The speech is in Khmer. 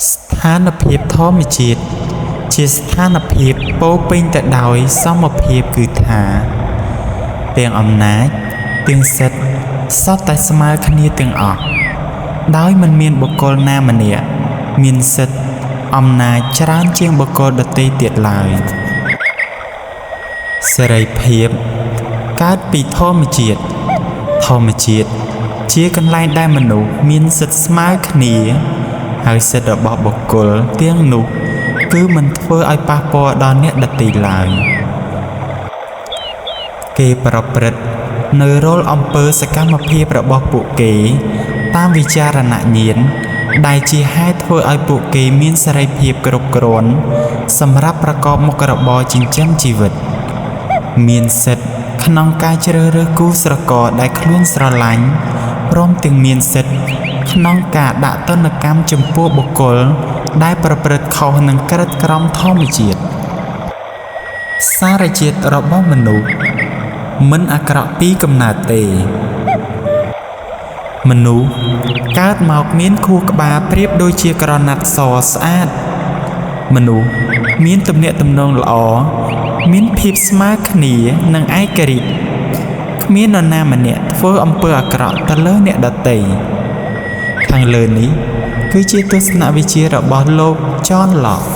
ស្ថានភាពធម្មជាតិជាស្ថានភាពពោរពេញទៅដោយសមភាពគឺថាទាំងអំណាចទាំងសិទ្ធិសុទ្ធតែស្មើគ្នាទាំងអស់ដោយមិនមានបុគ្គលណាម្នាក់មានសិទ្ធិអំណាចច្រើនជាងបុគ្គលដទៃទៀតឡើយសេរីភាពកើតពីធម្មជាតិជាកន្លែងដែលមនុស្សមានសិទ្ធិស្មើគ្នាហើយសិទ្ធិរបស់បុគ្គលទាំងនោះគឺមិនធ្វើឲ្យប៉ះពាល់ដល់អ្នកដទៃឡើយគេប្រព្រឹត្តនៅរាល់អំពើសកម្មភាពរបស់ពួកគេតាមវិចារណញ្ញាណដែលជាហេតុធ្វើឲ្យពួកគេមានសេរីភាពគ្រប់គ្រាន់សម្រាប់ប្រកបមុខរបរចិញ្ចឹមជីវិតមានសិទ្ធិក្នុងការជ្រើសរើសគូស្រករដែលខ្លួនស្រឡាញ់ព្រមទាំងមានសិទ្ធិក្នុងការដាក់ទណ្ឌកម្មចំពោះបុគ្គលដែលប្រព្រឹត្តខុសនឹងក្រឹតក្រមធម្មជាតិសារជាតិរបស់មនុស្សមិនអាក្រក់ពីកំណើតទេមនុស្សកើតមកមានខួរក្បាលប្រៀបដូចជាក្រណាត់សស្អាតមនុស្សមានទំនាក់ទំនងល្អមានភាពស្មើគ្នានិងឯករាជ្យគ្មាននរណាម្នាក់ធ្វើអំពើអាក្រក់ទៅលើអ្នកដទៃខាងលើនេះគឺជាទស្សនវិជ្ជារបស់លោក John Locke